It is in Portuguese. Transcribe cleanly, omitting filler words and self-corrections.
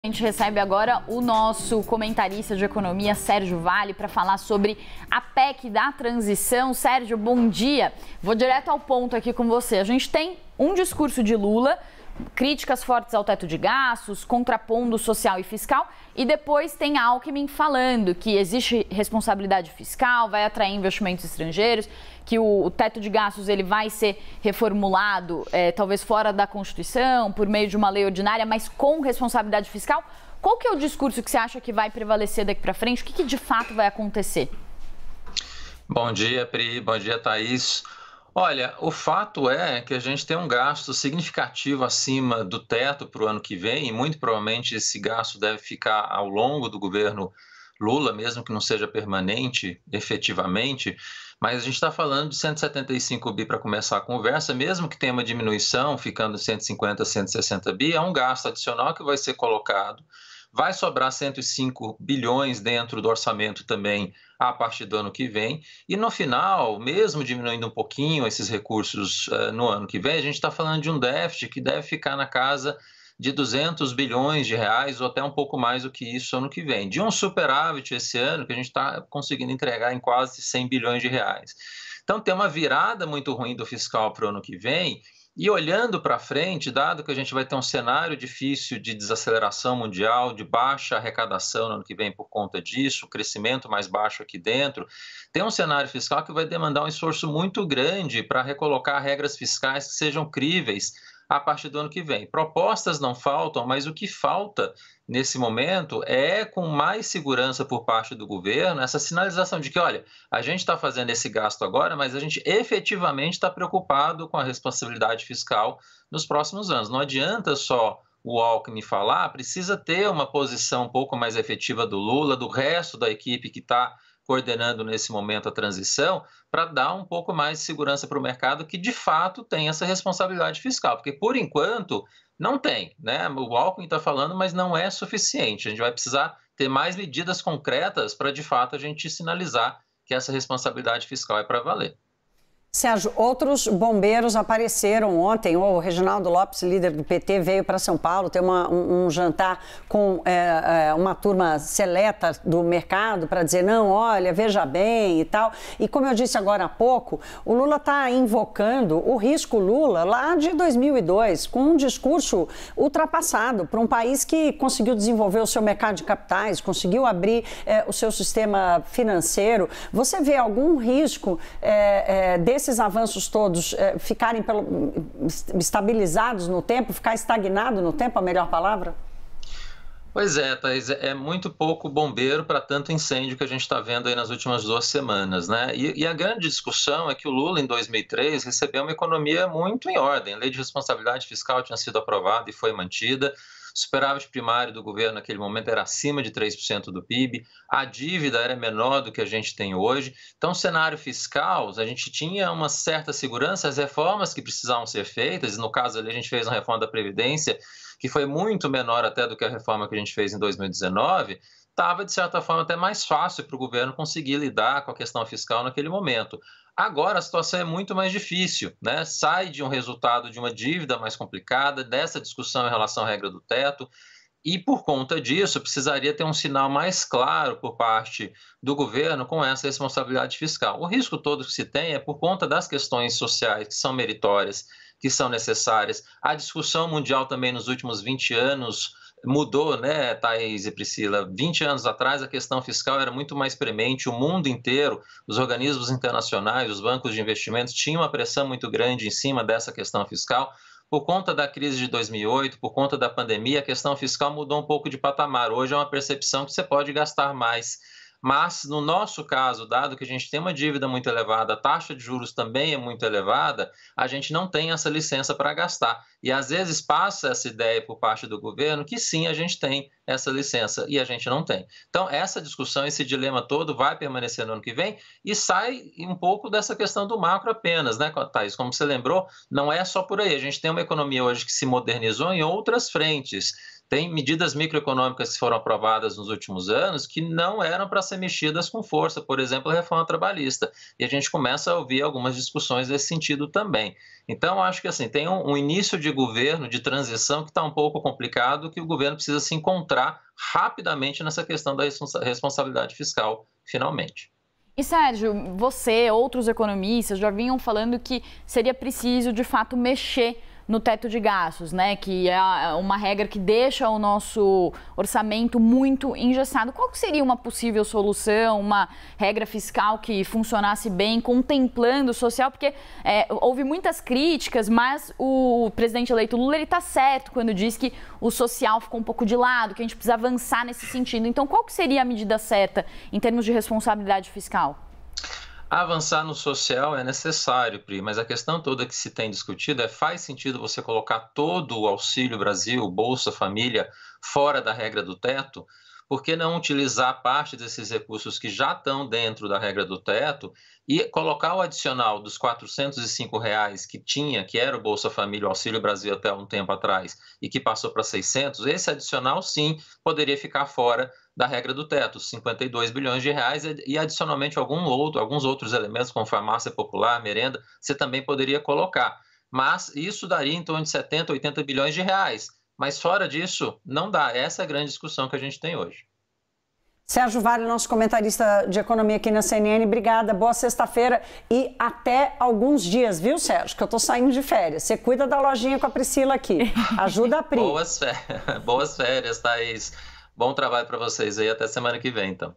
A gente recebe agora o nosso comentarista de economia, Sérgio Vale, para falar sobre a PEC da transição. Sérgio, bom dia. Vou direto ao ponto aqui com você. A gente tem um discurso de Lula, críticas fortes ao teto de gastos, contrapondo social e fiscal, e depois tem Alckmin falando que existe responsabilidade fiscal, vai atrair investimentos estrangeiros, que o teto de gastos ele vai ser reformulado, talvez fora da Constituição, por meio de uma lei ordinária, mas com responsabilidade fiscal. Qual que é o discurso que você acha que vai prevalecer daqui para frente? O que de fato vai acontecer? Bom dia, Pri. Bom dia, Thaís. Olha, o fato é que a gente tem um gasto significativo acima do teto para o ano que vem, e muito provavelmente esse gasto deve ficar ao longo do governo Lula, mesmo que não seja permanente, efetivamente, mas a gente está falando de 175 bi para começar a conversa, mesmo que tenha uma diminuição, ficando 150, 160 bi, é um gasto adicional que vai ser colocado. Vai sobrar 105 bilhões dentro do orçamento também a partir do ano que vem. E no final, mesmo diminuindo um pouquinho esses recursos no ano que vem, a gente está falando de um déficit que deve ficar na casa de 200 bilhões de reais ou até um pouco mais do que isso ano que vem. De um superávit esse ano que a gente está conseguindo entregar em quase 100 bilhões de reais. Então tem uma virada muito ruim do fiscal para o ano que vem. E olhando para frente, dado que a gente vai ter um cenário difícil de desaceleração mundial, de baixa arrecadação no ano que vem por conta disso, crescimento mais baixo aqui dentro, tem um cenário fiscal que vai demandar um esforço muito grande para recolocar regras fiscais que sejam críveis a partir do ano que vem. Propostas não faltam, mas o que falta nesse momento é, com mais segurança por parte do governo, essa sinalização de que, olha, a gente está fazendo esse gasto agora, mas a gente efetivamente está preocupado com a responsabilidade fiscal nos próximos anos. Não adianta só o Alckmin falar, precisa ter uma posição um pouco mais efetiva do Lula, do resto da equipe que está coordenando nesse momento a transição, para dar um pouco mais de segurança para o mercado que de fato tem essa responsabilidade fiscal, porque por enquanto não tem, né? O Alckmin está falando, mas não é suficiente. A gente vai precisar ter mais medidas concretas para de fato a gente sinalizar que essa responsabilidade fiscal é para valer. Sérgio, outros bombeiros apareceram ontem. O Reginaldo Lopes, líder do PT, veio para São Paulo ter um jantar com uma turma seleta do mercado para dizer, não, olha, veja bem e tal. E como eu disse agora há pouco, o Lula está invocando o risco Lula lá de 2002, com um discurso ultrapassado para um país que conseguiu desenvolver o seu mercado de capitais, conseguiu abrir o seu sistema financeiro. Você vê algum risco desses avanços todos ficarem estabilizados no tempo, ficar estagnado no tempo, a melhor palavra? Pois é, Thaís, é muito pouco bombeiro para tanto incêndio que a gente está vendo aí nas últimas 2 semanas, né? E a grande discussão é que o Lula, em 2003, recebeu uma economia muito em ordem. A lei de responsabilidade fiscal tinha sido aprovada e foi mantida. O superávit primário do governo naquele momento era acima de 3% do PIB, a dívida era menor do que a gente tem hoje. Então, o cenário fiscal, a gente tinha uma certa segurança, as reformas que precisavam ser feitas, e no caso ali a gente fez uma reforma da Previdência, que foi muito menor até do que a reforma que a gente fez em 2019, estava, de certa forma, até mais fácil para o governo conseguir lidar com a questão fiscal naquele momento. Agora a situação é muito mais difícil, né? Sai de um resultado de uma dívida mais complicada, dessa discussão em relação à regra do teto, e por conta disso precisaria ter um sinal mais claro por parte do governo com essa responsabilidade fiscal. O risco todo que se tem é por conta das questões sociais que são meritórias, que são necessárias. A discussão mundial também nos últimos 20 anos mudou, né, Thaís e Priscila? 20 anos atrás a questão fiscal era muito mais premente, o mundo inteiro, os organismos internacionais, os bancos de investimentos tinham uma pressão muito grande em cima dessa questão fiscal. Por conta da crise de 2008, por conta da pandemia, a questão fiscal mudou um pouco de patamar. Hoje é uma percepção que você pode gastar mais. Mas, no nosso caso, dado que a gente tem uma dívida muito elevada, a taxa de juros também é muito elevada, a gente não tem essa licença para gastar. E, às vezes, passa essa ideia por parte do governo que, sim, a gente tem essa licença e a gente não tem. Então, essa discussão, esse dilema todo vai permanecer no ano que vem e sai um pouco dessa questão do macro apenas, né, Thaís? Como você lembrou, não é só por aí. A gente tem uma economia hoje que se modernizou em outras frentes. Tem medidas microeconômicas que foram aprovadas nos últimos anos que não eram para ser mexidas com força, por exemplo, a reforma trabalhista. E a gente começa a ouvir algumas discussões nesse sentido também. Então, acho que assim, tem um início de governo, de transição, que está um pouco complicado, que o governo precisa se encontrar rapidamente nessa questão da responsabilidade fiscal, finalmente. E, Sérgio, você, outros economistas já vinham falando que seria preciso, de fato, mexer no teto de gastos, né? Que é uma regra que deixa o nosso orçamento muito engessado. Qual seria uma possível solução, uma regra fiscal que funcionasse bem, contemplando o social? Porque houve muitas críticas, mas o presidente eleito Lula está certo quando diz que o social ficou um pouco de lado, que a gente precisa avançar nesse sentido. Então, qual que seria a medida certa em termos de responsabilidade fiscal? Avançar no social é necessário, Pri, mas a questão toda que se tem discutido faz sentido você colocar todo o Auxílio Brasil, Bolsa Família, fora da regra do teto? Por que não utilizar parte desses recursos que já estão dentro da regra do teto e colocar o adicional dos R$ 405 que era o Bolsa Família, o Auxílio Brasil até um tempo atrás, e que passou para 600, esse adicional sim poderia ficar fora da regra do teto, 52 bilhões de reais, e adicionalmente alguns outros elementos, como farmácia popular, merenda, você também poderia colocar. Mas isso daria em torno de 70, 80 bilhões de reais. Mas fora disso, não dá. Essa é a grande discussão que a gente tem hoje. Sérgio Vale, nosso comentarista de economia aqui na CNN, obrigada, boa sexta-feira e até alguns dias, viu, Sérgio? Que eu tô saindo de férias. Você cuida da lojinha com a Priscila aqui. Ajuda a Pri. Boas férias, Thaís. Bom trabalho para vocês aí. Até semana que vem, então.